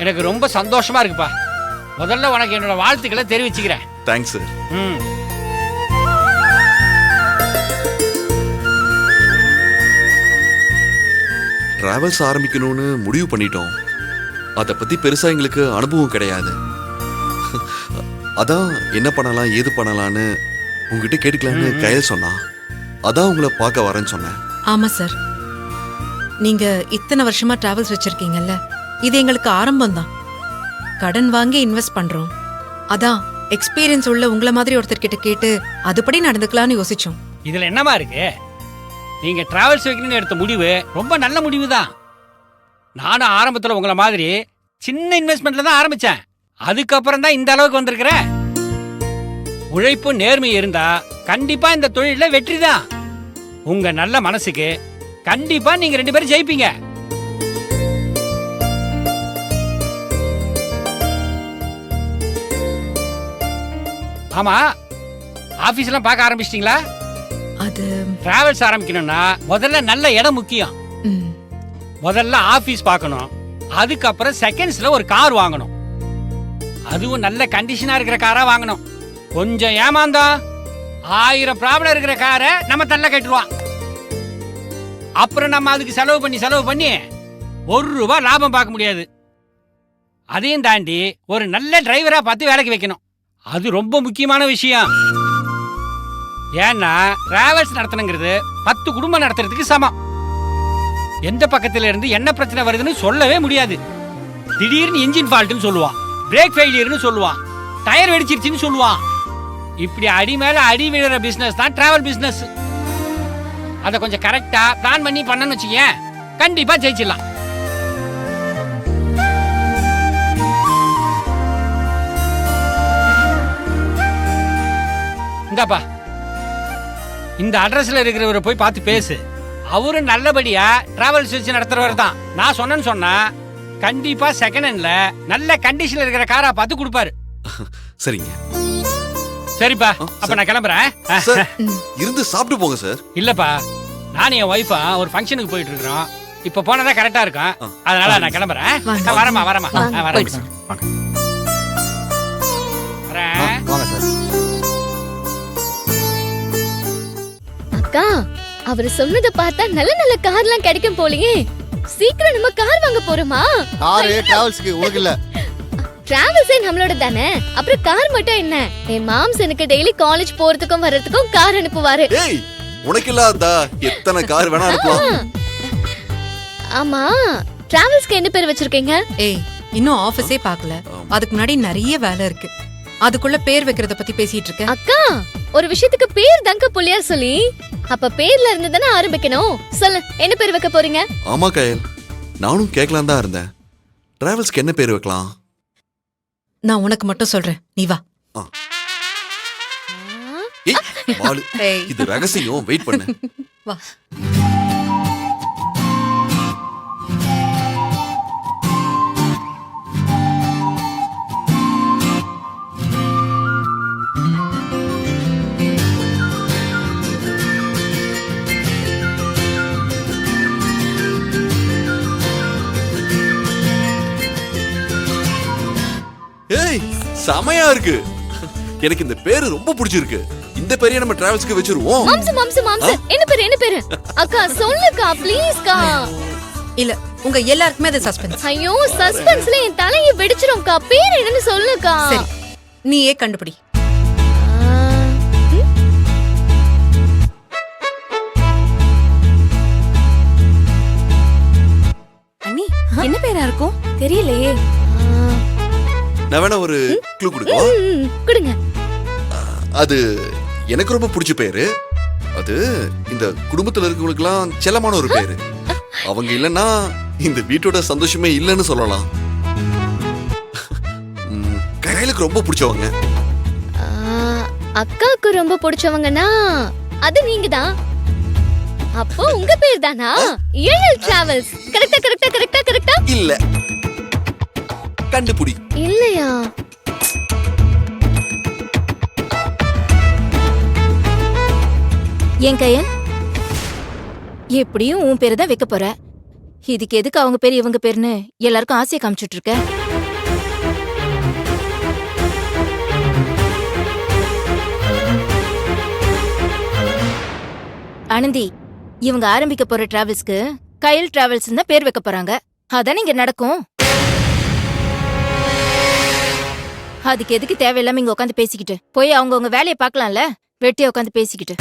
எனக்கு ரொம்ப சந்தோஷமா இருக்குப்பா. முதல்ல உனக்கு என்னோட வாழ்த்துக்களை தெரிவிச்சுக்கிறேன். Thanks sir. டிராவல்ஸ் ஆரம்பிக்கணும்னு முடிவு பண்ணிட்டோம். அதை பத்தி பெருசா எங்களுக்கு அனுபவம் கிடையாது. அதான் என்ன பண்ணலாம் ஏது பண்ணலான்னு உங்ககிட்ட கேட்டுக்கலான்னு கையில் சொன்னான். அதான் உங்களை பார்க்க வரேன்னு சொன்னேன். ஆமா சார், நீங்க இத்தனை வருஷமா டிராவல்ஸ் வச்சிருக்கீங்கல்ல, இது எங்களுக்கு ஆரம்பம் தான். கடன் வாங்கி இன்வெஸ்ட் பண்றோம். அதான் எக்ஸ்பீரியன்ஸ் உள்ள உங்களை மாதிரி ஒருத்தர்கிட்ட கேட்டு அதுபடி நடந்துக்கலாம்னு யோசிச்சோம். இதுல என்னமா இருக்கு? நீங்க டிராவல்ஸ் வைக்கணும்னு எடுத்த முடிவு ரொம்ப நல்ல முடிவு தான். நானும் ஆரம்பத்தில் உங்களை மாதிரி சின்ன இன்வெஸ்ட்மெண்ட்ல தான் ஆரம்பிச்சேன். அதுக்கப்புறம் தான் இந்த அளவுக்கு வந்திருக்கிறேன். உழைப்பு நேர்மை இருந்தா கண்டிப்பா இந்த தொழில வெற்றி தான். உங்க நல்ல மனசுக்கு கண்டிப்பா நீங்க 2 பேரும் ஜெயிப்பீங்க. ஆமா, ஆபீஸ் எல்லாம் பார்க்க ஆரம்பிச்சிட்டீங்களா? அது டிராவல்ஸ் ஆரம்பிக்கணும்னா முதல்ல நல்ல இடம் முக்கியம். முதல்ல ஆபீஸ் பார்க்கணும். அதுக்கப்புறம் செகண்ட்ஸ்ல ஒரு கார் வாங்கணும். அதுவும் நல்ல கண்டிஷனா இருக்கிற காரா வாங்கணும். கொஞ்சம் ஏமாந்தோம் 1000 ப்ராப்ளம் இருக்கிற காரை நம்ம தள்ள கட்டுருவான். அப்புறம் நம்ம அதுக்கு செலவு பண்ணி ₹1 லாபம் பார்க்க முடியாது. அதையும் தாண்டி ஒரு நல்ல டிரைவரா பார்த்து வேலைக்கு வைக்கணும். அது ரொம்ப முக்கியமான விஷயம். ஏன்னா டிராவல்ஸ் நடத்தணுங்கிறது 10 குடும்பம் நடத்துறதுக்கு சமம். எந்த பக்கத்துல இருந்து என்ன பிரச்சனை வருதுன்னு சொல்லவே முடியாது. திடீர்னு இன்ஜின் ஃபால்ட்னு சொல்லுவான், பிரேக் ஃபெயிலியர்னு சொல்லுவான், டயர் வெடிச்சிருச்சுன்னு சொல்லுவான். இப்படி அடி மேல அடி விழுற பிசினஸ் தான் டிராவல் பிசினஸ். அதை கொஞ்சம் கரெக்டா பிளான் பண்ணி பண்ணன்னு வச்சுக்கேன், கண்டிப்பா ஜெயிச்சிடலாம். இந்தாப்பா, இந்த அட்ரஸ்ல இருக்கிறவரை போய் பார்த்து பேசு. அவரு நல்லபடியா டிராவல்ஸ் வச்சு நடத்துறவர் தான். நான் சொன்னேன்னு சொன்னா கண்டிப்பா செகண்ட் ஹேண்ட்ல நல்ல கண்டிஷன்ல இருக்கிற காரா பார்த்து கொடுப்பாரு. சரிங்க. சரிப்பா, அப்ப நான் கிளம்புறேன். இருந்து சாப்பிட்டு போங்க சார். இல்லப்பா, நானும் என் ஒய்ஃபா ஒரு ஃபங்க்ஷனுக்கு போயிட்டு இருக்கிறோம். இப்ப போனதா கரெக்டா இருக்கும். அதனால நான் கிளம்புறேன். வரமா வரமா வரேன். அக்கா, அவர் சொன்னதை பார்த்தா நல்ல நல்ல கார்லாம் கிடைக்கும் போலயே. சீக்கிரம் நம்ம கார் வாங்க போறோமா? கார் டிராவல்ஸ்க்கு உங்களுக்கு இல்ல. டிராவல்ஸே நம்மளோட தானே, அப்புறம் கார் மட்டும் என்ன? என் மாம்ஸ் எனக்கு டெய்லி காலேஜ் போறதுக்கும் வர்றதுக்கும் கார் அனுப்புவாரு. ஏய், உனக்கு இல்லாதா எத்தனை கார் வேணா அனுப்பலாம். ஆமா, டிராவல்ஸ்க்கு என்ன பேர் வச்சிருக்கீங்க? ஏய், இன்னும் ஆபீஸே பார்க்கல. அதுக்கு முன்னாடி நிறைய வேலை இருக்கு. அதுக்குள்ள பேர் வைக்கிறத பத்தி பேசிட்டு இருக்க. அக்கா, ஒரு விஷயத்துக்கு பேர் தங்க புள்ளியார் சொல்லி, அப்ப பேர்ல இருந்து தானே ஆரம்பிக்கணும். சொல்லு, என்ன பேர் வைக்க போறீங்க? ஆமா கயல், நானும் கேட்கலாம் தான் இருந்தேன். டிராவல்ஸ்க்கு என்ன பேர் வைக்கலாம்? நான் உனக்கு மட்டும் சொல்றேன், நீ வா. இது ரகசியம், வெயிட் பண்ணு. வா. ஏய், செமையா இருக்கு. எனக்கு இந்த பேரு ரொம்ப பிடிச்சிருக்கு. இந்த பேரையே நம்ம டிராவல்ஸ்க்கு வெச்சிருவோம். மாம்ஸ் என்ன பேரு? அக்கா சொல்லுக்கா, ப்ளீஸ் கா. இல்ல, உங்க எல்லாருக்குமே அது சஸ்பென்ஸ். ஐயோ, சஸ்பென்ஸ்ல என் தலையை வெடிச்சிரும்க்கா. பேர் என்னன்னு சொல்லுக்கா. சரி, நீயே கண்டுபிடி. அண்ணி, என்ன பேரா இருக்கும் தெரியலையே. நான் வேணா ஒரு க்ளூ கொடுக்கவா? கொடுங்க. அது எனக்கு ரொம்ப பிடிச்ச பேரு. அது இந்த குடும்பத்துல இருக்கவங்களுக்குலாம் செல்லமான ஒரு பேரு. அவங்க இல்லைன்னா இந்த வீட்டோட சந்தோஷமே இல்லைன்னு சொல்லலாம். கையிலுக்கு ரொம்ப பிடிச்சவங்க. அக்காவுக்கு ரொம்ப பிடிச்சவங்கன்னா அது நீங்க தான். அப்போ உங்க பேர் தானா? AL travels. கரெக்டா? இல்ல, கண்டுபிடி. இல்லையா? என் கையன், எப்படியும் உன் பேரை தான் வைக்க போற. இதுக்கு எதுக்கு அவங்க பேர் இவங்க பேருன்னு எல்லாருக்கும் ஆசையை காமிச்சிட்டு இருக்க? ஆனந்தி, இவங்க ஆரம்பிக்க போற டிராவல்ஸ்க்கு கயல் டிராவல்ஸ் தான் பேர் வைக்க போறாங்க. அதானே இங்க நடக்கும். அதுக்கு எதுக்கு தேவையில்லாம இங்க உட்காந்து பேசிக்கிட்டு போய் அவங்கவுங்க வேலையை பார்க்கலாம்ல, வெட்டியா உட்காந்து பேசிக்கிட்டு.